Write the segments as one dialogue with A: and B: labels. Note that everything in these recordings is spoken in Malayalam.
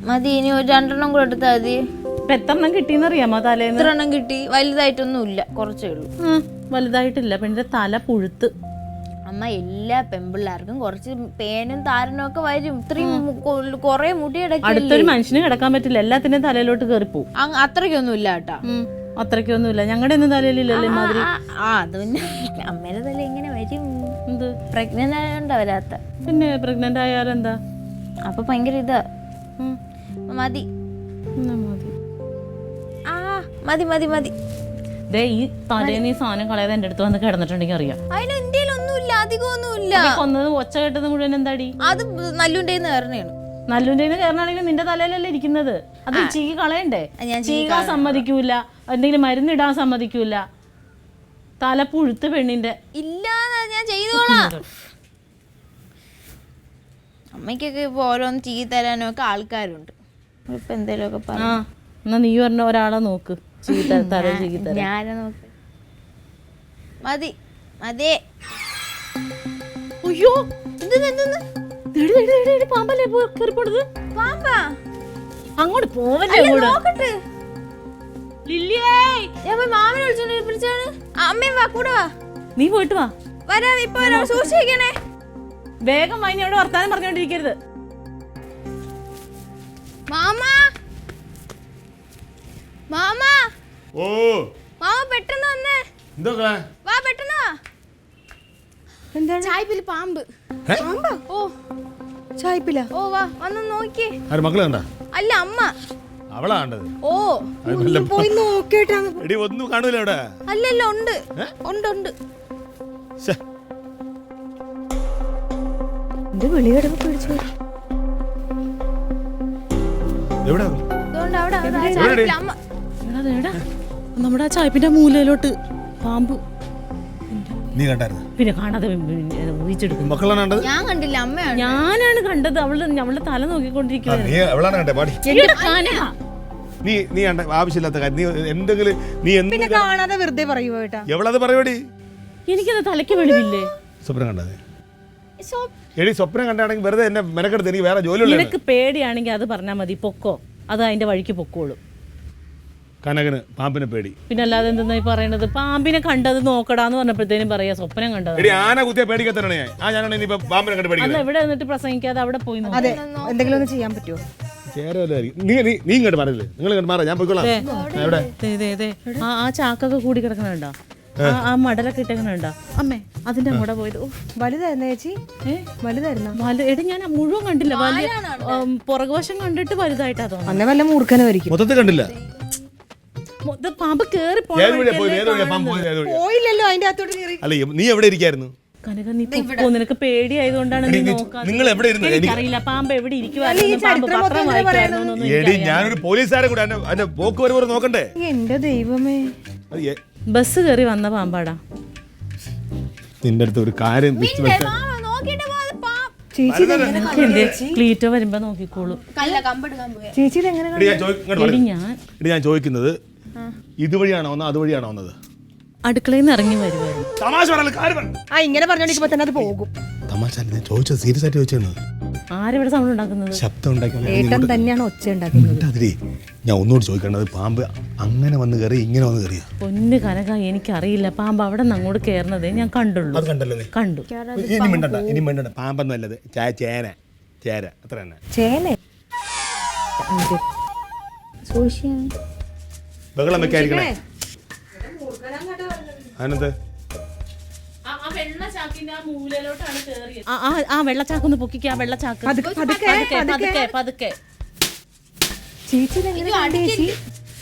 A: മതി, ഇനി ഒരു 2 എണ്ണം കൂടെ എടുത്താൽ മതി.
B: എത്രണ്ണം കിട്ടിയെന്നറിയാമോ? തലേന്ന്
A: 3 എണ്ണം കിട്ടി. വലുതായിട്ടൊന്നും ഇല്ല, കുറച്ചേ ഉള്ളൂ.
B: വലുതായിട്ടില്ല. പെണ്ണിന്റെ തല പുഴുത്ത്.
A: അമ്മ, എല്ലാ പെമ്പിള്ളേർക്കും കുറച്ച് പേനും താരനും ഒക്കെ വരും. ഇത്രയും കൊറേ മുടിയടക്കി
B: അടുത്തൊരു മനുഷ്യന് കിടക്കാൻ പറ്റില്ല, എല്ലാത്തിന്റെയും തലയിലോട്ട് കയറിപ്പോവും.
A: അത്രയ്ക്കൊന്നും ഇല്ല കേട്ടാ.
B: അത്രയ്ക്കൊന്നുമില്ല. ഞങ്ങളുടെ ഒന്നും തലയിലില്ലല്ലേ മാതിരി.
A: അത് പിന്നെ അമ്മേടെ തല എങ്ങനെ വരും? എന്ത് പ്രഗ്നന്റ് ആയോണ്ടാ വരാത്ത?
B: പിന്നെ പ്രഗ്നന്റ് ആയാലെന്താ?
A: അപ്പൊ ഭയങ്കര ഇതാ. മതി മതി മതി മതി.
B: ഈ തലേന്ന് ഈ സാധനം കളയാതെ എന്റെ അടുത്ത് വന്ന് കിടന്നിട്ടുണ്ടെങ്കിൽ അറിയാം.
A: അതിന് ഇന്ത്യയിൽ ഒന്നുമില്ല, അധികമൊന്നുമില്ല.
B: കൊന്നത് ഒച്ച കേട്ടത് മുഴുവൻ എന്താടി?
A: അത് നല്ലുൻ്റെ കയറണയാണ്.
B: നല്ലുൻ്റെ കയറണമെങ്കിൽ നിന്റെ തലയിലല്ലേ ഇരിക്കുന്നത്. അത് ചീകി കളയണ്ടേ? ചീകാൻ സമ്മതിക്കൂല, എന്തെങ്കിലും മരുന്നിടാൻ സമ്മതിക്കൂല. തല പുഴുത്ത് പെണ്ണിന്റെ.
A: ഇല്ല, ഞാൻ ചെയ്തോളാം. അമ്മയ്ക്കൊക്കെ ഇപ്പൊ ഓരോന്ന് ചെയ്ത് തരാനും ഒക്കെ ആൾക്കാരുണ്ട്. ഇപ്പൊ എന്തേലും ഒക്കെ
B: പറയാ. എന്നാ നീ പറഞ്ഞ ഒരാളെ നോക്ക്, ഞാനെ നോക്ക്. മതി മതി.
A: അയ്യോ,
B: പാമ്പല്ലേ കേറിപ്പോടുത്?
A: പാമ്പാ?
B: അങ്ങോട്ട് പോവല്ലേ?
A: മാമനെ വിളിച്ചാണ്. അമ്മയും വാ, കൂടെ വാ.
B: നീ പോയിട്ട് വാ.
A: വരാം, ഇപ്പൊ വരാം. സൂക്ഷിക്കണേ.
B: വേഗം വാങ്ങി അവിടെ വർത്താനം പറഞ്ഞോണ്ടിരിക്കരുത്.
A: മാമാ, മാമാ.
C: ഓ
A: മാമ പെട്ടെന്ന് വന്നേ. വാ, പെട്ടെന്ന് വാ. ചായപ്പില് പാമ്പ്. ഓ, ചായപ്പില. ഓ, വാ, വന്ന് നോക്കിയേ.
C: മക്കള് കണ്ട?
A: അല്ല, അമ്മ.
C: അവളാ കണ്ടത്?
A: ഓ, പോയി നോക്കിയിട്ടാണ്.
C: എടി, ഒന്നും കാണൂല അവിടെ.
A: അല്ലല്ല, ഉണ്ട് ഉണ്ട് ഉണ്ട്. വെളിയിടവ് പിടിച്ചു.
B: നമ്മുടെ ആ ചായപ്പിന്റെ മൂലയിലോട്ട് പാമ്പ്.
C: നീ കണ്ടായിരുന്നു?
B: പിന്നെ കാണാതെ ഊഹിച്ചെടുക്കും.
A: ഞാൻ കണ്ടില്ല, അമ്മയാണ്.
B: ഞാനാണ് കണ്ടത്. അവളുടെ തല നോക്കിക്കൊണ്ടിരിക്കുന്നത്.
C: ആവശ്യമില്ലാത്ത കാര്യം നീ
D: കാണാതെ വെറുതെ പറയുവോ?
C: എവളത് പറയോടി?
B: എനിക്കത് തലയ്ക്ക് വെളിവില്ലേ?
C: സ്വപ്നം കണ്ടത്? എടി, സ്വപ്നം കണ്ടാണെങ്കിൽ വെറുതെ എന്നെ മെനക്കെടുത്ത് എനിക്ക് വേറെ ജോലി.
B: നിനക്ക് പേടിയാണെങ്കിൽ അത് പറഞ്ഞാൽ മതി, പൊക്കോ. അത് അതിന്റെ വഴിക്ക് പൊക്കോളും.
C: കനകന് പാമ്പിനെ പേടി.
B: പിന്നെ അല്ലാതെ എന്തെന്നാ പറയണത്? പാമ്പിനെ കണ്ടത് നോക്കടാന്ന് പറഞ്ഞപ്പോഴത്തേനും പറയാ സ്വപ്നം കണ്ടത്.
C: ആന കുത്തിയ പേടിക്കത്തന്നെ
B: അല്ല, എവിടെ നിന്നിട്ട് പ്രസംഗിക്കാതെ അവിടെ പോയി
D: എന്തെങ്കിലും ഒന്ന് ചെയ്യാൻ പറ്റുമോ?
C: നീ ഇങ്ങോട്ട് മാറില്ലേ? നിങ്ങൾ ഇങ്ങോട്ട് മാറാ, ഞാൻ പോയിക്കോളാം.
B: ആ ചാക്കൊക്കെ കൂടി കിടക്കണുണ്ടോ? ആ മടലൊക്കെ ഇട്ടേക്കണുണ്ടോ? അമ്മേ, അതിന്റെ അങ്ങോട്ട് പോയത്.
D: വലുതായിരുന്ന ചേച്ചി? വലുതായിരുന്ന?
B: എടി, ഞാൻ മുഴുവൻ കണ്ടില്ല. വലിയ പുറകുവശം കണ്ടിട്ട് വലുതായിട്ടാ തോന്നുന്നു.
D: അന്നെ വല്ല മൂർഖനായിരിക്കും.
C: മൊത്തത്തിൽ കണ്ടില്ല.
B: പാമ്പ് കേറി
D: പോയില്ലല്ലോ അതിന്റെ അകത്തോട്ട് കേറി.
C: അല്ല, നീ എവിടെ ഇരിക്കായിരുന്നു?
B: കനക, നീ പൊക്കോ. നിനക്ക് പേടിയായതുകൊണ്ടാണ് നീ നോക്കാതെ.
C: നിങ്ങൾ എവിടെ ഇരുന്നു?
B: എനിക്കറിയില്ല പാമ്പ് എവിടെ ഇരിക്കുവായിരുന്നു.
C: ഞാനൊരു പോലീസുകാരെ കൂടെ അതിന്റെ പോക്ക് വരവ് നോക്കണ്ടേ?
D: എന്റെ ദൈവമേ,
B: ബസ് കയറി വന്ന പാമ്പാടാ.
C: നിന്റെ അടുത്ത് ഒരു കാര്യം
B: ക്ലീറ്റോ വരുമ്പോ നോക്കിക്കോളൂ.
C: ഞാൻ ചോദിക്കുന്നത്, ഇതുവഴിയാണോ വന്നത് അതുവഴിയാണോ വന്നത്?
B: അടുക്കളയിൽ നിന്ന് ഇറങ്ങി വരുവായിരുന്നു.
D: ഇങ്ങനെ പറഞ്ഞോണ്ടിരിക്കുമ്പോ തന്നെ അത് പോകും.
C: തമാശ ചോദിച്ചത്, സീരിയസ് ആയിട്ട് ചോദിച്ചാണ്.
B: ആരെവിടെ സൗണ്ട് ഉണ്ടാക്കുന്നത്?
C: ശബ്ദം
D: ഏട്ടൻ തന്നെയാണ് ഒച്ച ഉണ്ടാക്കുന്നത്.
C: ഞാൻ ഒന്നുകൂടി ചോദിക്കേണ്ടത്, പാമ്പ് അങ്ങനെ വന്ന് കയറി ഇങ്ങനെ വന്ന് കയറിയ?
B: പൊന്ന് കനക, എനിക്കറിയില്ല. പാമ്പ് അവിടെ നിന്ന് അങ്ങോട്ട് കയറുന്നതേ ഞാൻ കണ്ടുള്ളൂ.
C: അത് കണ്ടല്ലോ?
B: കണ്ടു.
C: ഇനി മിണ്ടണ്ട. പാമ്പൊന്നുമല്ലത്, ചേര അത്ര തന്നെ. ബഹളം വെക്കാതിരിക്കണേ. അതിനകത്ത്
B: ആ വെള്ളച്ചാക്കൊന്ന് പൊക്കിക്ക. ആ വെള്ളച്ചാക്ക് പതുക്കെ.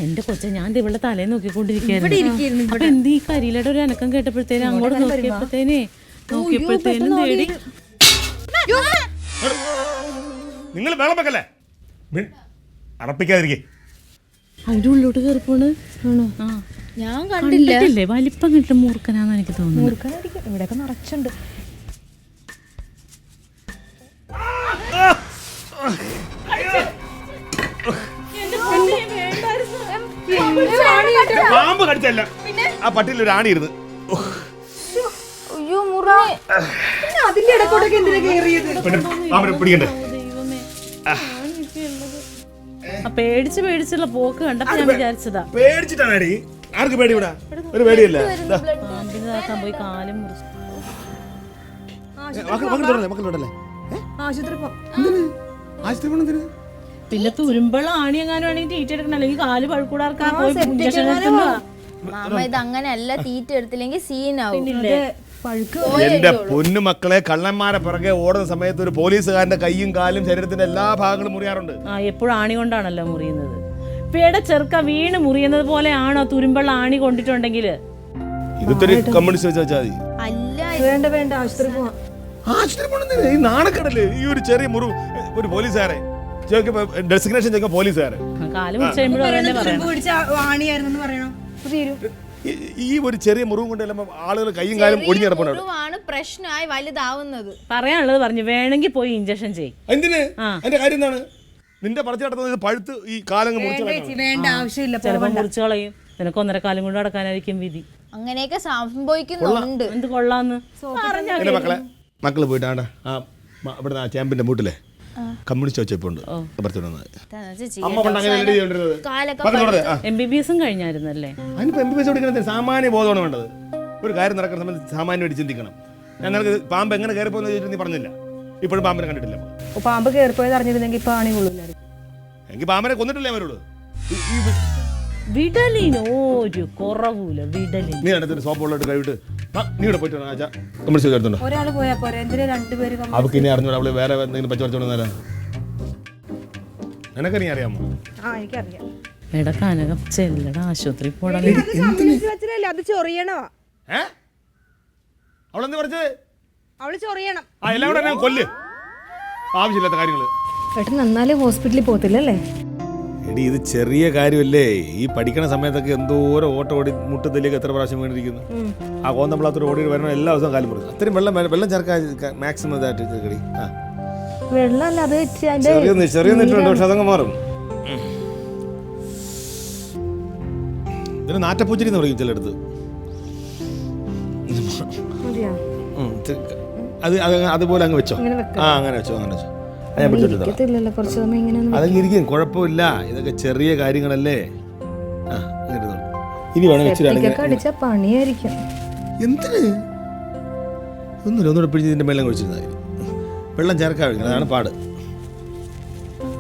B: എന്റെ കൊച്ചെ, ഞാൻ ഇവിടെ തലേ നോക്കിക്കൊണ്ടിരിക്കുകയായിരുന്നു. അപ്പൊ എന്ത് ഈ കരിയിലയുടെ ഒരു അനക്കം കേട്ടപ്പോഴത്തേനും അങ്ങോട്ട് നോക്കിയപ്പോഴത്തേനും തേടി.
C: നിങ്ങൾ വെള്ളം വെക്കല്ലേ, അറപ്പിക്കാതിരിക്കേ.
B: അതിന്റെ ഉള്ളിലോട്ട് കയറിപ്പോണ്.
A: ഞാൻ കണ്ടില്ലേ?
B: വലിപ്പം കിട്ടും മൂർഖനാന്ന് എനിക്ക് തോന്നുന്നു.
D: ഇവിടെയൊക്കെ നിറച്ചുണ്ട്.
C: പാമ്പ് കടിച്ചല്ല, ആ പട്ടിയിൽ ഒരു ആണി ഇരുന്ന്.
A: അയ്യോ, മുറ.
D: അതിന്റെ ഇടക്കോട്ടൊക്കെ എന്തിനാ കേറിയത്?
C: പാമ്പിനെ പിടിക്കണ്ടേ?
B: പേടിച്ചുള്ള പോക്ക് കണ്ടപ്പോ ഞാൻ വിചാരിച്ചതാ.
C: പേടിച്ചിട്ടാണ് അടി. ആർക്ക് പേടി ഇവിടെ? ഒരു പേടിയല്ല.
B: പാമ്പിനെ ഇതാക്കാൻ പോയി കാലും മുറിച്ചു.
C: മക്കളോടല്ലേ
D: ആശുപത്രി പോ.
C: ആശുപത്രി പോണെന്തിന്?
B: പിന്നെ തുരുമ്പുള്ള ആണി എങ്ങാനും ആണെങ്കിൽ തീറ്റ എടുക്കണം, അല്ലെങ്കിൽ കാല് പഴുക്കൂടാർക്കാ പോയി ഇഞ്ചക്ഷൻ
A: മാമ ഇത് അങ്ങനെയല്ല, തീറ്റ എടുത്തില്ലെങ്കിൽ സീനാവും.
C: എന്റെ പൊന്നു മക്കളെ, കള്ളന്മാരെ പിറകെ ഓടുന്ന സമയത്ത് ഒരു പോലീസുകാരന്റെ കൈയും കാലും ശരീരത്തിന്റെ എല്ലാ ഭാഗങ്ങളും മുറിയാറുണ്ട്.
B: എപ്പോഴും ആണി കൊണ്ടാണല്ലോ മുറിയുന്നത്. പേട ചെറുക്ക വീണ് മുറിയുന്നത് പോലെയാണോ തുരുമ്പുള്ള ആണി കൊണ്ടിട്ടുണ്ടെങ്കിൽ?
C: ഇതൊരു കമ്മ്യൂണിസ്റ്റ് വെച്ചാൽ മതി.
A: അല്ല
D: വേണ്ട ആശുപത്രി പോവാം.
C: ആശുപത്രി പോണെന്തിന്? ഈ നാണക്കടല്. ഈ ഒരു ചെറിയ മുറിവ് ഒരു പോലീസുകാരെ ഡെസിഗ്നേഷൻ ചെയ്യുന്ന പോലീസുകാരെ
B: കാല് മുറിച്ച് കഴിയുമ്പോഴും അതന്നെ പറയണം.
D: ആണിയായിരുന്നു പറയണോ?
C: ഈ ഒരു ചെറിയ മുറിവും കൊണ്ട് ആളുകൾ കൈയും കാലും ഒടിഞ്ഞു കിടപ്പുണ്ട്.
A: പ്രശ്നമായി വലുതാവുന്നത്.
B: പറയാനുള്ളത് പറഞ്ഞു, വേണമെങ്കിൽ പോയി ഇഞ്ചക്ഷൻ ചെയ്യും.
C: എന്തിന്? അതിന്റെ കാര്യം എന്താണ്? നിന്റെ പറിച്ചു കിടന്നത് പഴുത്ത് ഈ കാലങ്ങ് മുറിച്ചു
D: വേണ്ട, ആവശ്യമില്ല.
B: ചിലപ്പോൾ മുറിച്ചു കളയും. നിനക്ക് 1.5 കാലം കൊണ്ട് നടക്കാനായിരിക്കും വിധി.
A: അങ്ങനെയൊക്കെ സംഭവിക്കുന്നുണ്ട്.
B: എന്ത് കൊള്ളാന്ന്
C: എന്റെ മക്കള് പോയിട്ടാണ് ഇവിടെ ചാമ്പിന്റെ മൂട്ടിലെ കമ്മ്യൂണിസ്റ്റ് വെച്ചപ്പോണ്ട് അമ്മ പണ്ട് അങ്ങനെ എഴുതി കൊണ്ടിരുന്നത്.
B: MBBS കഴിഞ്ഞായിരുന്നല്ലേ?
C: അതിനിപ്പോ MBBS പഠിക്കുന്നത് സാമാന്യ ബോധമാണ് വേണ്ടത്. ഒരു കാര്യം നടക്കുന്ന സമയത്ത് സാമാന്യമായിട്ട് ചിന്തിക്കണം. ഞാൻ നിനക്ക് പാമ്പ് എങ്ങനെ കയറിപ്പോന്ന് ചോദിച്ചിട്ട് നീ പറഞ്ഞില്ല. ഇപ്പോഴും പാമ്പിനെ കണ്ടിട്ടില്ല.
D: പാമ്പ് കയറിപ്പോയത് അറിഞ്ഞിരുന്നെങ്കിൽ ഇപ്പൊ ആണി കൊള്ളൂല്ലായിരുന്നു.
C: എനിക്ക് പാമ്പിനെ കൊന്നിട്ടില്ലേ അവരോട്?
B: വിടലിന് ഒരു കുറവൂല. വിടലിന്
C: നീ അടുത്തൊരു സോപ്പുള്ളോട്ട് കഴിവിട്ട് നീ ഇവിടെ പോയിട്ട് കമ്മ്യൂണിസ്റ്റ് ചേർത്തുണ്ടോ?
D: ഒരാള് പോയാ പോരെ, എന്തിനാ രണ്ടുപേര്?
C: അവർക്ക് ഇനി അറിഞ്ഞൂടെ അവള് വേറെ എന്തെങ്കിലും പച്ചവരച്ചോണ്ടെന്നാലാ? നിനക്ക് നീ അറിയാമോ?
D: എനിക്കറിയാം.
B: എടാ കനകം ചെല്ലട ആശുപത്രി പോടാ.
D: അത് ചൊറിയണോ?
C: അവളെന്ത് പറഞ്ഞത്?
D: അവള് ചൊറിയണം.
C: എല്ലാം കൂടെ ഞാൻ കൊല്ല്. ആവശ്യമില്ലാത്ത കാര്യങ്ങള്.
D: ഏട്ടൻ നന്നാലേ ഹോസ്പിറ്റലിൽ പോകത്തില്ലല്ലേ?
C: എടി ഇത് ചെറിയ കാര്യമല്ലേ? ഈ പഠിക്കണ സമയത്തൊക്കെ എന്തോരം ഓട്ടം ഓടി മുട്ടത്തിലേക്ക് എത്ര പ്രാവശ്യം വീണിരിക്കുന്നു. ആ കോന്തമ്പളാത്തൊരു ഓടി വരണം എല്ലാ ദിവസവും കാലം പറയും. അത്രയും വെള്ളം ചേർക്കാൻ മാക്സിമം ഇതായിട്ട് കടി.
D: വെള്ളം അത്
C: ചെറിയ നെറ്റുണ്ട്, പക്ഷെ അതങ്ങ് മാറും. ഇതിന് നാറ്റപ്പൂച്ചരി എന്ന് പറയും ചിലടത്ത്. അതുപോലെ അങ്ങ് വെച്ചോ. അങ്ങനെ വെച്ചോ. അതൊക്കെ ഇരിക്കും, കുഴപ്പമില്ല. ഇതൊക്കെ ചെറിയ കാര്യങ്ങളല്ലേ. ഇനി വേണം
D: പണിയായിരിക്കും.
C: എന്തിന്? ഒന്നുകൂടെ പിടിച്ച് ഇതിന്റെ വെള്ളം കുഴിച്ചിരുന്ന വെള്ളം ചേർക്കാൻ വെക്കണം. അതാണ് പാട്.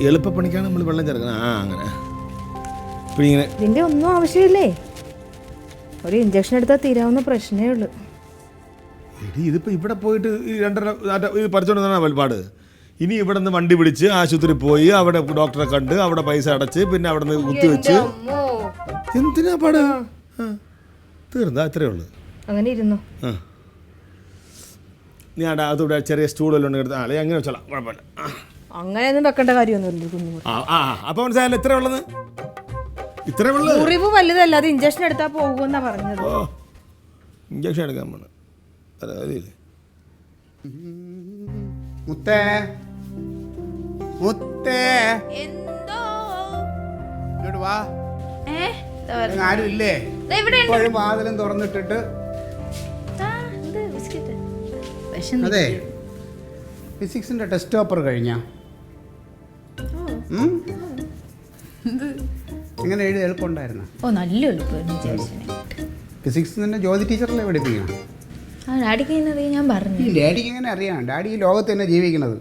C: എളുപ്പപ്പണിക്കാണ് നമ്മൾ വെള്ളം ചേർക്കണം. അങ്ങനെ പിടിങ്ങനെ.
D: ഇതിന്റെ ഒന്നും ആവശ്യമില്ലേ, ഒരു ഇഞ്ചക്ഷൻ എടുത്താൽ തീരാവുന്ന പ്രശ്നമേ ഉള്ളൂ.
C: ഇതിപ്പോ ഇവിടെ പോയിട്ട് ഈ 2.5 പറിച്ചോണ്ടാണ് പാട്. ഇനി ഇവിടെ നിന്ന് വണ്ടി പിടിച്ച് ആശുപത്രി പോയി അവിടെ ഡോക്ടറെ കണ്ട് അവിടെ പൈസ അടച്ച് പിന്നെ അവിടെ നിന്ന് കുത്തിവെച്ച് എന്തിനാ പാട്? തീർന്നാ അത്രേ ഉള്ളു.
D: അങ്ങനെ ഇരുന്നോ?
C: നീ അതൂടെ ചെറിയ സ്റ്റൂൾ വല്ലതും എടുത്ത് അല്ലെ അങ്ങനെ വെച്ചോളാം, കുഴപ്പമില്ല.
D: അങ്ങനെയൊന്നും വെക്കേണ്ട കാര്യമൊന്നുമില്ല.
C: അപ്പൊ മനസ്സിലായല്ലോ ഇത്രേ ഉള്ളത്. ഇത്രേ ഉള്ളു.
D: മുറിവ് വലുതല്ല, അത് ഇഞ്ചക്ഷൻ എടുത്താൽ പോകുമെന്നാ പറഞ്ഞത്.
C: ഇഞ്ചക്ഷൻ എടുക്കാൻ പോണ അതില്ലേ?
E: മുത്തേ മുത്തേ
A: എന്തോ
E: ഇങ്ങോട്ട് വാ. ആരും ഇല്ലേ? ഇപ്പോഴും വാതിലും തുറന്നിട്ടിട്ട്. അതെ, ഫിസിക്സിന്റെ ടെസ്റ്റ് പേപ്പർ കഴിഞ്ഞാ? എങ്ങനെ എഴുതി എളുപ്പമുണ്ടായിരുന്ന?
A: നല്ല എളുപ്പമായിരുന്നു.
E: ഫിസിക്സിന്റെ ജ്യോതി ടീച്ചറല്ലേ പഠിപ്പിക്കണം?
A: ഡാഡിക്ക് ഞാൻ പറഞ്ഞു.
E: ഡാഡിക്ക് എങ്ങനെ അറിയാം? ഡാഡി ഈ ലോകത്ത് തന്നെ ജീവിക്കുന്നത്.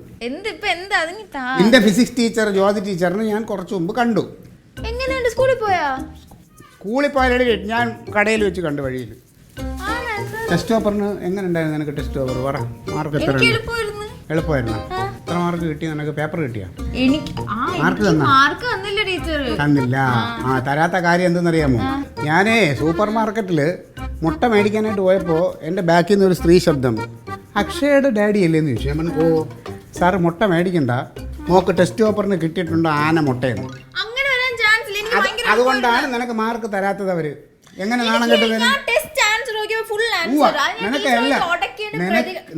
A: എന്റെ
E: ഫിസിക്സ് ടീച്ചർ ജ്യോതി ടീച്ചറിന് ഞാൻ കുറച്ച് മുമ്പ് കണ്ടു.
A: എങ്ങനെയുണ്ട്? സ്കൂളിൽ പോയാ?
E: സ്കൂളിൽ പോയാലേ ഞാൻ കടയിൽ വെച്ച് കണ്ടു വഴിയിൽ. ടെസ്റ്റ് പേപ്പറിന് എങ്ങനെ ഉണ്ടായിരുന്നു നിനക്ക്? ടെസ്റ്റ് പേപ്പർ പറ, മാർക്ക് എത്ര? എളുപ്പമായിരുന്നു. എത്ര മാർക്ക് കിട്ടി നിനക്ക്? പേപ്പർ കിട്ടിയാ? മാർക്ക് തന്നില്ല. തരാത്ത കാര്യം എന്തെന്നറിയാമോ? ഞാനേ സൂപ്പർ മാർക്കറ്റിൽ മുട്ട മേടിക്കാനായിട്ട് പോയപ്പോൾ എൻ്റെ ബാക്കിൽ നിന്ന് ഒരു സ്ത്രീ ശബ്ദം, അക്ഷയുടെ ഡാഡി അല്ലേന്ന് ചോദിച്ചു. ഞാൻ പറഞ്ഞു, ഓ സാറ് മുട്ട മേടിക്കണ്ട, മോക്ക് ടെസ്റ്റ് പേപ്പറിന് കിട്ടിയിട്ടുണ്ട് ആന മുട്ടയെന്ന്. അതുകൊണ്ടാണ് നിനക്ക് മാർക്ക് തരാത്തത് അവര്. എങ്ങനെ നാണം കെട്ടുന്നതിന്?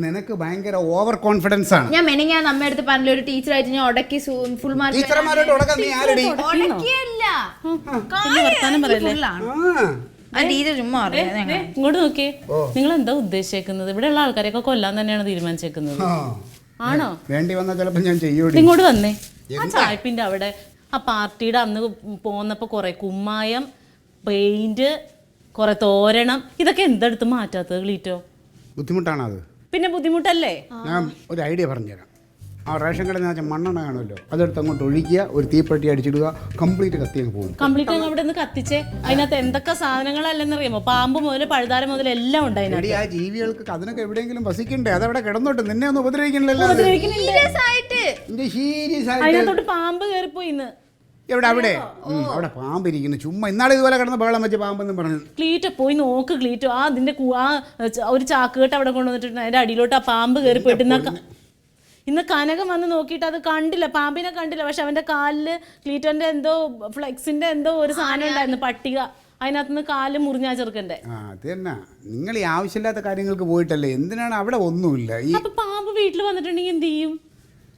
E: നിനക്ക് ഭയങ്കര ഓവർ കോൺഫിഡൻസ് ആണ്.
A: ഞാൻ മെനങ്ങാൻ അമ്മയടുത്ത് പറഞ്ഞ ഒരു ടീച്ചറായിട്ട് ഞാൻ ഉടക്കി ഫുൾ മാർക്ക്.
E: ടീച്ചർമാരോട് ഉടക്കാൻ നീ ആരടി?
A: ടീച്ചർ ചുമ്മാ അറിയാം
B: ഇങ്ങോട്ട് നോക്കിയേ, നിങ്ങൾ എന്താ ഉദ്ദേശിക്കുന്നത്? ഇവിടെയുള്ള ആൾക്കാരെയൊക്കെ കൊല്ലാൻ തന്നെയാണ് തീരുമാനിച്ചേക്കുന്നത്. ആണോ?
E: വേണ്ടി വന്നാൽ ചിലപ്പോൾ ഞാൻ ചെയ്യൂടി.
B: ഇങ്ങോട്ട് വന്നേ. ആ ചായപ്പിന്റെ അവിടെ ആ പാർട്ടിയുടെ അന്ന് പോന്നപ്പോ കുറെ കുമ്മായം, പെയിന്റ്, കുറെ തോരണം, ഇതൊക്കെ എന്തെടുത്ത് മാറ്റാത്തത് ക്ലീറ്റോ?
E: ബുദ്ധിമുട്ടാണോ അത്?
B: പിന്നെ ബുദ്ധിമുട്ടല്ലേ?
E: ഞാൻ ഒരു ഐഡിയ പറഞ്ഞുതരാം. ആ റേഷൻ കടയിൽ നിന്ന് മണ്ണെണ്ണ കാണുമല്ലോ, അതെടുത്ത് അങ്ങോട്ട് ഒഴിക്കുക, ഒരു തീപ്പെട്ടി അടിച്ചിടുക, കംപ്ലീറ്റ് കത്തി അങ്ങ് പോകും.
B: കംപ്ലീറ്റ് അവിടെ നിന്ന് കത്തിച്ചേ. അതിനകത്ത് എന്തൊക്കെ സാധനങ്ങളല്ലെന്ന് അറിയാമോ? പാമ്പ് മുതൽ പഴുതാരം മുതൽ എല്ലാം ഉണ്ട് അതിനകത്ത്.
E: ആ ജീവികൾക്ക് അതിനൊക്കെ എവിടെയെങ്കിലും വസിക്കണ്ടേ? അതവിടെ കിടന്നോട്ട്, നിന്നെ ഒന്നും ഉപദ്രവിക്കണല്ലോ.
B: അതിനകത്തോട്ട് പാമ്പ് കയറിപ്പോയി ഇന്ന്.
E: എവിടെ? അവിടെ അവിടെ പാമ്പിരിക്കുന്നു. ചുമ്മാ ഇന്നാളെ ഇതുപോലെ കിടന്ന് ബഹളം വെച്ച് പാമ്പെന്ന് പറഞ്ഞു.
B: ക്ലീറ്റോ പോയി നോക്ക് ക്ലീറ്റോ. ആ അതിന്റെ ഒരു ചാക്കുകെട്ട് അവിടെ കൊണ്ടുവന്നിട്ടുണ്ട്, അതിന്റെ അടിയിലോട്ട് ആ പാമ്പ് കയറിപ്പോയിട്ട് ഇന്ന് കനകം വന്ന് നോക്കിയിട്ട് അത് കണ്ടില്ല, പാമ്പിനെ കണ്ടില്ല. പക്ഷെ അവന്റെ കാലില് ക്ലീറ്റോന്റെ എന്തോ ഫ്ലെക്സിന്റെ എന്തോ ഒരു സാധനം ഉണ്ടായിരുന്നു, പട്ടിക. അതിനകത്തുനിന്ന് കാല് മുറിഞ്ഞാ ചെറുക്കന്റെ.
E: അത് തന്നെ. നിങ്ങൾ ഈ ആവശ്യമില്ലാത്ത കാര്യങ്ങൾക്ക് പോയിട്ടല്ലേ? എന്തിനാണ്? അവിടെ ഒന്നുമില്ല.
B: അപ്പൊ പാമ്പ് വീട്ടിൽ വന്നിട്ടുണ്ടെങ്കിൽ എന്ത് ചെയ്യും?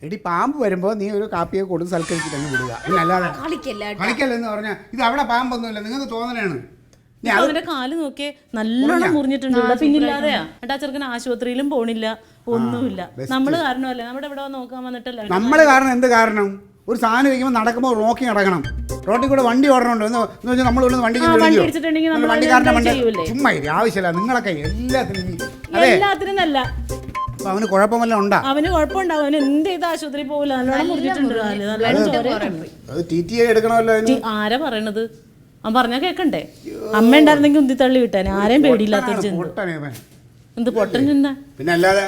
E: എടി, പാമ്പ് വരുമ്പോ നീ ഒരു കാപ്പിയൊക്കെ കൊടുത്ത് സൽക്കരിച്ചിട്ട് അങ്ങ് വിടുക. അല്ലാതെ കളിക്കല്ലെന്ന് പറഞ്ഞാൽ ഇത് അവിടെ പാമ്പൊന്നുമില്ല, നിങ്ങൾക്ക് തോന്നലാണ്.
B: അവന്റെ കാല് നോക്കിയേ, നല്ലോണം മുറിഞ്ഞിട്ടുണ്ട്. ഇവിടെ പിന്നില്ലാതെയാ. ഏട്ടാ ചെറുക്കൻ ആശുപത്രിയിലും പോണില്ല, ഒന്നുമില്ല. നമ്മള് കാരണമല്ലേ, നമ്മുടെ ഇവിടെ നോക്കാൻ വന്നിട്ടല്ലേ.
E: നമ്മള് കാരണം? എന്ത് കാരണം? ഒരു സാധനം വയ്ക്കുമ്പോൾ നടക്കുമ്പോൾ നോക്കി നടക്കണം. റോട്ടിൽ കൂടെ വണ്ടി ഓടണുണ്ടോ എന്ന് വെച്ചാൽ നമ്മൾ ഇവിടെ വണ്ടിക്കാരൻ്റെ ചുമ്മാ ആവശ്യമില്ല. നിങ്ങളൊക്കെ
B: എല്ലാത്തിനും നല്ല.
E: അവന് കുഴപ്പമല്ല ഉണ്ടാ?
B: അവന് കുഴപ്പമുണ്ടാവും. അവന് എന്ത് ചെയ്ത് ആശുപത്രി പോകില്ല, നല്ലോണം മുറിഞ്ഞിട്ടുണ്ട്.
E: എടുക്കണമല്ലോ.
B: ആരാ പറയണത്? അവൻ പറഞ്ഞാ കേക്കണ്ടേ? അമ്മ ഉണ്ടായിരുന്നെങ്കിൽ ഉന്തി തള്ളി വിട്ടാനെ. ആരെയും പേടിയില്ലാത്തൊരു ചെന്ന്. എന്ത് പൊട്ടൻ ചെന്ന?
E: പിന്നെ അല്ലാതെ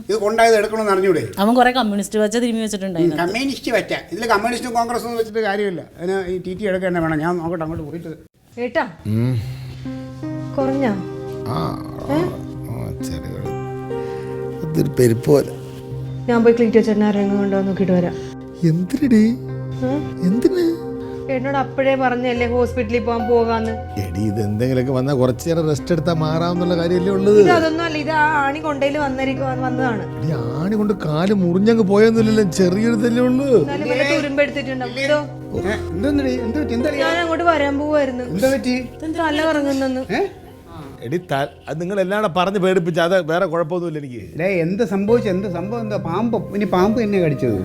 E: ഇത് കൊണ്ടായത് എടുക്കണമെന്ന് അറിഞ്ഞൂടെ?
B: അവൻ കുറെ കമ്മ്യൂണിസ്റ്റ് വച്ച തിരുമ്മി വെച്ചിട്ടുണ്ടായിരുന്നു.
E: കമ്മ്യൂണിസ്റ്റ് വറ്റ ഇതിൽ കമ്മ്യൂണിസ്റ്റും കോൺഗ്രസും വെച്ചിട്ട് കാര്യമില്ല. അതിന് ഈ ടി എടുക്കുക തന്നെ വേണം. ഞാൻ നോക്കട്ടെ, അങ്ങോട്ട് പോയിട്ട്.
D: ഏട്ടാ കുറഞ്ഞോ?
C: പെരുപ്പോലെ.
D: ഞാൻ പോയി ക്ലീറ്റോ ചേട്ടനെ ഇറങ്ങി കൊണ്ടോ നോക്കിട്ട് വരാം.
C: എന്തിനടി? എന്തിന്?
D: എന്നോട് അപ്പോഴേ പറഞ്ഞല്ലേ ഹോസ്പിറ്റലിൽ പോകാന്ന്.
C: എടി, ഇത് എന്തെങ്കിലുമൊക്കെ വന്നാൽ കുറച്ചു നേരം റെസ്റ്റ് എടുത്താൽ മാറാമെന്നുള്ള കാര്യമല്ലേ ഉള്ളത്.
D: ഇത് അതൊന്നും അല്ല, ഇത് ആ ആണി കൊണ്ടേല് വന്നതാണ്.
C: ഈ ആണി കൊണ്ട് കാല് മുറിഞ്ഞങ്ങ് പോയൊന്നുമില്ലല്ലോ, ചെറിയൊരു തല്ലേ ഉള്ളൂ.
D: ഞാൻ അങ്ങോട്ട് വരാൻ പോവായിരുന്നു. തല കറങ്ങുന്നു.
C: എടി, അത് നിങ്ങൾ എല്ലാവരും പറഞ്ഞ് പേടിപ്പിച്ച, അത് വേറെ കുഴപ്പമൊന്നുമില്ല എനിക്ക്.
E: എന്ത് സംഭവിച്ചു? എന്ത് സംഭവം? എന്താ? പാമ്പ്? ഇനി പാമ്പ് എന്നെ കടിച്ചത്?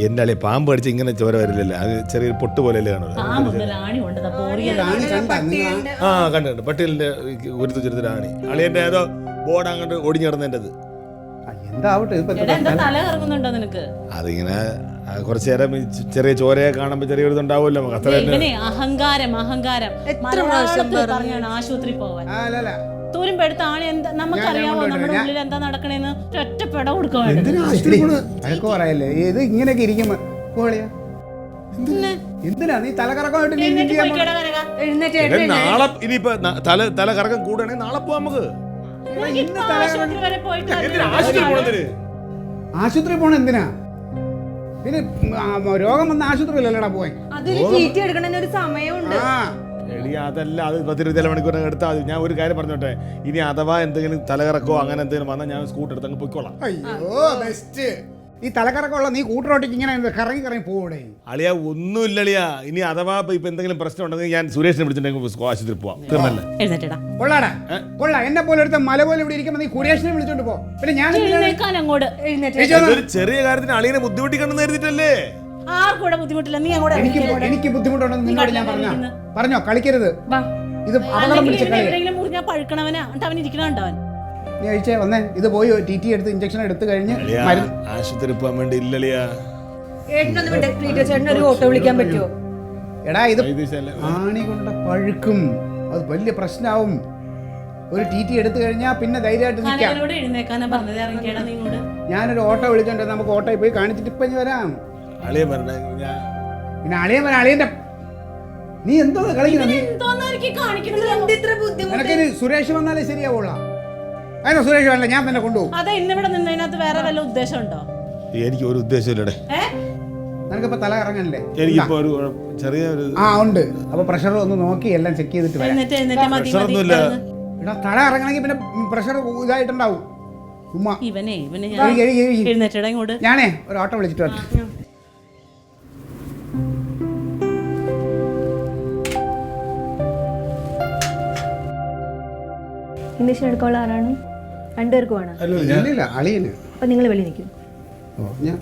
C: എന്റെ അളി പാമ്പ് കടിച്ച് ഇങ്ങനെ ചോര വരില്ലല്ലോ, അത് ചെറിയൊരു പൊട്ട് പോലെയല്ലേ കാണുന്നത്. കണ്ടു പട്ടിയലിന്റെ ഒരു ചെറുതൊരു ആണി. അളിയന്റെ ഏതോ ബോർഡ് അങ്ങോട്ട് ഒടിഞ്ഞു കിടന്നതിൻ്റെത്. അതിങ്ങനെ കുറച്ചു നേരം ചെറിയ ചോരയെ കാണുമ്പോ ചെറിയൊരു ഇതുണ്ടാവുമല്ലോ.
B: അഹങ്കാരം അഹങ്കാരം. ആശുപത്രി പോവാൻ തൂരുമ്പെടുത്ത ആണി. എന്താ നമുക്കറിയാമോ നമ്മുടെ ഉള്ളിൽ എന്താ നടക്കണേന്ന്? ഒറ്റ പെട കൊടുക്കാൻ
E: ഇത് ഇങ്ങനെയൊക്കെ ഇരിക്കുമ്പോ എന്തിനാ നീ തലകറക്കമായിട്ട്?
C: നാളെ ഇനിയിപ്പോ തല കറക്കം കൂടുകയാണെങ്കിൽ നാളെ പോവാം നമുക്ക്.
E: ആശുപത്രി പോണ എന്തിനാ? പിന്നെ രോഗം വന്ന ആശുപത്രിയിലല്ലടാ പോയി.
D: ഒരു സമയമുണ്ട്.
C: എടി, അതല്ല, അത് 10-20 മണിക്കൂർ എടുത്താൽ മതി. ഞാൻ ഒരു കാര്യം പറഞ്ഞോട്ടെ, ഇനി അഥവാ എന്തെങ്കിലും തലകറക്കോ അങ്ങനെ എന്തെങ്കിലും വന്നാൽ ഞാൻ സ്കൂട്ടർ എടുത്ത് അങ്ങ് പോയിക്കോളാം.
E: അയ്യോ ബെസ്റ്റ്. ഈ തലകറക്കമുള്ള നീ കൂട്ടറോട്ടിക്ക് ഇങ്ങനെ കറങ്ങി കറങ്ങി പോകൂടെ?
C: അളിയ ഒന്നുമില്ല അളിയ. ഇനി അഥവാ ഇപ്പൊ എന്തെങ്കിലും പ്രശ്നം ഉണ്ടെങ്കിൽ ഞാൻ സുരേഷിനെ വിളിച്ചിട്ടുണ്ടെങ്കിൽ ആശുപത്രി പോവാം. തീർന്നല്ലേ?
E: കൊള്ളാടാ കൊള്ളാ. എന്നെ പോലെ എടുത്ത മല പോലെ ഇവിടെ ഇരിക്കുമ്പോ നീ സുരേഷിനെ വിളിച്ചോണ്ട് പോ. പിന്നെ ഞാൻ
C: ഒരു ചെറിയ കാര്യത്തിന് അളിയനെ ബുദ്ധിമുട്ടിക്കണ്ടെന്ന് കരുതിട്ടല്ലേ?
E: എനിക്ക് ബുദ്ധിമുട്ടുണ്ടെന്ന് നിന്നോട് ഞാൻ പറഞ്ഞോ. കളിക്കരുത്. ഇത് അപകടം പിടിച്ച കളി. നീ കഴിച്ചേ വന്നേ. ഇത് പോയി ടി എടുത്ത് ഇഞ്ചക്ഷൻ എടുത്ത് കഴിഞ്ഞ്
C: ആശുപത്രി പോകാൻ വേണ്ടി ഇല്ലളിയാ.
D: ഒരു ഓട്ടോ വിളിക്കാൻ പറ്റുമോ?
E: എടാ, ഇത് ആണി കൊണ്ട പഴുക്കും, അത് വലിയ പ്രശ്നമാവും. ഒരു ടി എടുത്തു കഴിഞ്ഞാൽ പിന്നെ ധൈര്യമായിട്ട് നിൽക്കാം. ഞാനൊരു ഓട്ടോ വിളിച്ചോണ്ട് നമുക്ക് ഓട്ടോയിൽ പോയി കാണിച്ചിട്ട് ഇപ്പൊ വരാം. പിന്നെ അളിയൻ വരാം. അളിയന്റെ നീ എന്തോ കളിക്കുന്നത്? നിനക്ക് സുരേഷ് വന്നാലേ ശരിയാവുള്ള. അതിനോ സുരേഷ് വല്ല ഞാൻ തന്നെ കൊണ്ടുപോകും.
C: എനിക്ക് ഒരു ഉദ്ദേശമില്ലടേ.
E: നിനക്കിപ്പോ തല ഇറങ്ങല്ലേ?
C: എനിക്കിപ്പോ ഒരു ചെറിയ
E: ഉണ്ട്. അപ്പൊ പ്രഷർ ഒന്ന് നോക്കി എല്ലാം ചെക്ക് ചെയ്തിട്ട് വരാം. തല ഇറങ്ങണമെങ്കിൽ പിന്നെ പ്രഷർ ഇതായിട്ടുണ്ടാവും. ഞാനേ ഒരു ഓട്ടോ വിളിച്ചിട്ട് വരാം.
D: ഇഞ്ചക്ഷൻ എടുക്കാനുള്ള ആരാണ്? രണ്ടുപേർക്ക് വേണം.
E: ഇല്ലില്ല അളിയന്.
D: അപ്പം നിങ്ങൾ വെളി നിൽക്കും.
E: ഓ ഞാൻ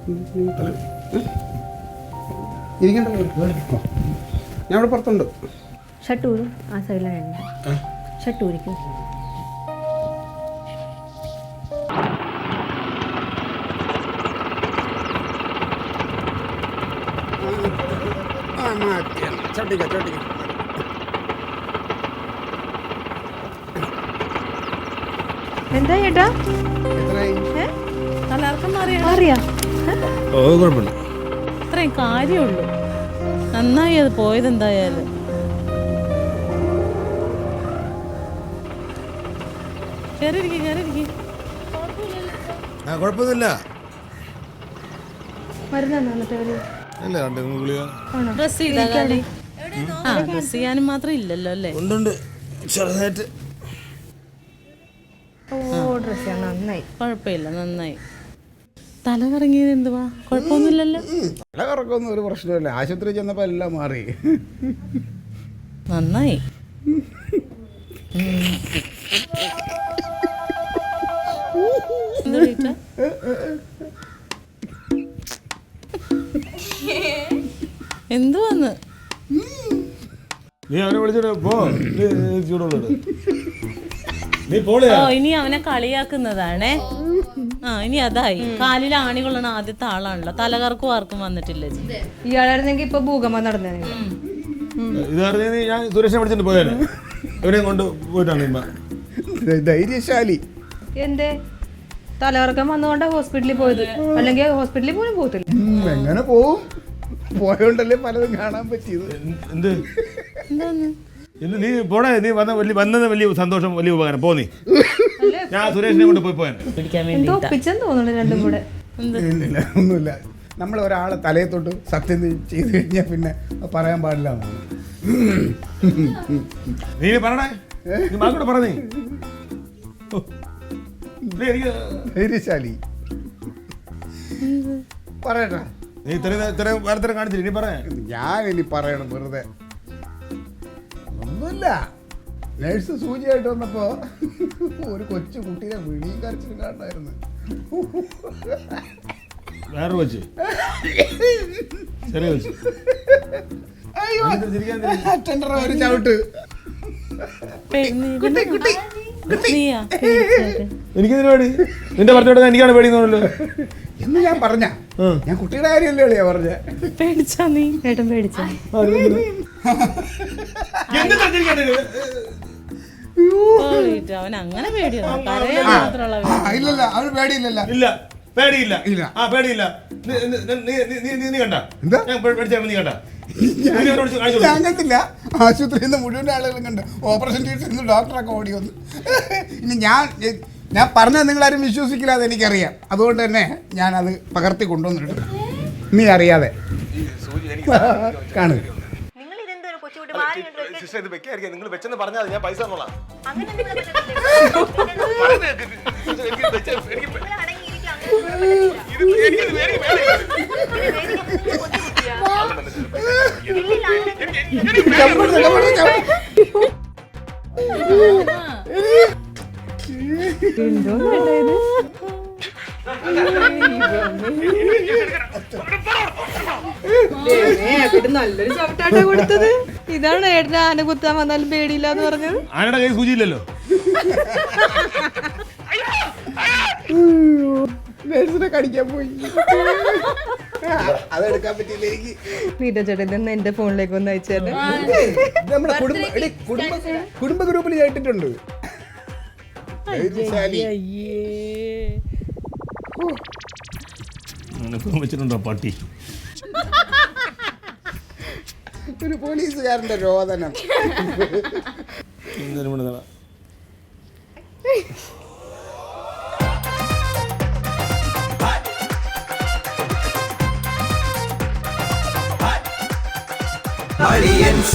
E: ഇരിക്കണ്ടല്ലോ. ഞാൻ ഇവിടെ പുറത്തുണ്ട്.
D: ഷർട്ട് ഊരും ആ സൈഡിലാണ്. ഷർട്ട് ഊരിക്കും. എന്താ ചേട്ടാ?
B: തലകറക്കം മാറിയാ
D: അറിയാ
C: ഓ കുഴപ്പമില്ല.
B: ഇത്രയും കാര്യമുള്ളൂ. നന്നായി അത് പോയത് എന്തായാലും.
C: ആ കുഴപ്പമൊന്നുമില്ല.
D: മരുന്നാണ് എന്നിട്ട് അവര്
C: അല്ല രണ്ട് ഗുളിക
B: ഡ്രസ് ചെയ്താൽ ആ ഡ്രസ് ചെയ്യാനും മാത്രം ഇല്ലല്ലോ അല്ലേ?
C: ഉണ്ട് ചെറുതായിട്ട്.
D: ഓ ഡ്രസ് ചെയ്യാൻ നന്നായി.
B: കുഴപ്പമില്ല, നന്നായി. തല കറങ്ങിയത് എന്തുവാ? കുഴപ്പമൊന്നുമില്ലല്ലോ.
E: തല കറക്കൊന്നും ഒരു പ്രശ്നമില്ല. ആശുപത്രി ചെന്നപ്പോൾ എല്ലാം മാറി.
B: നന്നായി. എന്തുവാന്ന്?
C: നീ അവനെ വിളിച്ചിട്ട് പോ. ചൂടുള്ളത് നീ പോളെ.
B: ഓ ഇനി അവനെ കളിയാക്കുന്നതാണേ. ആ ഇനി അതായി. കാലിൽ ആണി കൊള്ളണ ആദ്യത്തെ ആളാണല്ലോ. തലകർക്കും ആർക്കും വന്നിട്ടില്ല.
D: ഇയാളായിരുന്നെങ്കിൽ ഇപ്പൊ ഭൂകമ്പം നടന്നേ.
C: ഇത് പറഞ്ഞ ഞാൻ സുരേഷിനെ വിളിച്ചിട്ട് പോയാലേ. ഇവനെയും കൊണ്ട് പോയിട്ടാണ് ഇമ്മ.
E: ധൈര്യശാലി.
D: എന്തേ തലകറക്കം വന്നുകൊണ്ടാ ഹോസ്പിറ്റലിൽ പോയത്? അല്ലെങ്കിൽ ഹോസ്പിറ്റലിൽ പോലും പോകത്തില്ല.
E: എങ്ങനെ പോവും? പോയോണ്ടല്ലേ പലതും കാണാൻ പറ്റിയത്.
C: എന്ത് നീ പോണേ. നീ വന്നത് വലിയ സന്തോഷം, വലിയ ഉപകാരം. പോ നീ. ഞാൻ സുരേഷിനെ കൊണ്ട് പോയാൻ
B: പിടിക്കാൻ വേണ്ടി.
D: എന്തോ ഒപ്പിച്ചെന്ന് തോന്നുന്നു രണ്ടും കൂടെ.
E: ഇല്ല ഒന്നുമില്ല. നമ്മൾ ഒരാളെ തലയെ തൊട്ട് സത്യം ചെയ്ത് കഴിഞ്ഞാൽ പിന്നെ പറയാൻ പാടില്ല.
C: നീ പറഞ്ഞേ. നീ മാക്കൂടെ പറ. നീ
E: ധൈര്യശാലി പറയട്ടാ.
C: നീ ഇത്രയും വാർത്തരം കാണിച്ചില്ല. ഇനി പറയാ.
E: ഞാൻ ഇനി പറയണം വെറുതെ. ഒന്നുമില്ല. നേഴ്സ് സൂചിയായിട്ട് വന്നപ്പോ ഒരു കൊച്ചു കുട്ടീനെ വിളിയും കരച്ചിലും കാണായിരുന്നു.
C: വേറെ വെച്ച് ചെറിയ വെച്ച്
E: അറ്റൻഡർ ഒരു ചവിട്ട്.
C: എനിക്കെന്തിനു പേടി? നിന്റെ ഭർത്താവ് എനിക്കാണ് പേടിയെന്നല്ലോ
E: എന്ന് ഞാൻ പറഞ്ഞ. ഞാൻ കുട്ടിയുടെ കാര്യമല്ലേ അളിയാ പറഞ്ഞ.
B: പേടിച്ചാ നീ?
D: ഏട്ടൻ പേടിച്ച?
B: അവൻ അങ്ങനെ പേടിയൊന്നും പറയാൻ മാത്രമുള്ള.
E: ഇല്ലല്ല അവന് പേടിയില്ലല്ല.
C: ഇല്ല പേടിയില്ല.
E: ഇല്ല.
C: ആ പേടിയില്ല. നീ കണ്ട
E: എന്താ
C: പേടിച്ചാ നീ കണ്ട?
E: ഞാൻ കണ്ടില്ല. ആശുപത്രിയിൽ നിന്ന് മുഴുവൻ ആളുകളും കണ്ട്. ഓപ്പറേഷൻ തിയേറ്ററിൽ നിന്ന് ഡോക്ടറൊക്കെ ഓടി വന്നു. ഇനി ഞാൻ പറഞ്ഞത് നിങ്ങളാരും വിശ്വസിക്കില്ല, അത് എനിക്കറിയാം. അതുകൊണ്ട് തന്നെ ഞാനത് പകർത്തി കൊണ്ടുവന്നിട്ടുണ്ട്. നീ അറിയാതെ കാണുക.
C: നിങ്ങൾ വെച്ചെന്ന് പറഞ്ഞാൽ ഞാൻ പൈസ തന്നോളാം.
D: എന്തോ വേണ്ടത്? നല്ലൊരു ചവിട്ടാട്ടാ കൊടുത്തത്. ഇതാണ് ഏട്ടന് ആന കുത്താൻ വന്നാലും പേടിയില്ല എന്ന് പറഞ്ഞത്.
C: ആനയുടെ കൈ സൂചിയില്ലല്ലോ.
E: നേഴ്സിനെ കടിക്കാൻ പോയി. അതെടുക്കാൻ പറ്റിയില്ല എനിക്ക്.
D: വീഡിയോ ചേട്ടൻ തന്നെ എന്റെ ഫോണിലേക്ക് ഒന്ന് അയച്ചേട്ടെ.
E: നമ്മുടെ കുടുംബ ഗ്രൂപ്പിൽ ചേട്ടിട്ടുണ്ട്.
C: വെച്ചിട്ടുണ്ടോ പട്ടി?
E: ഒരു പോലീസുകാരന്റെ രോദനം.
F: Aliens.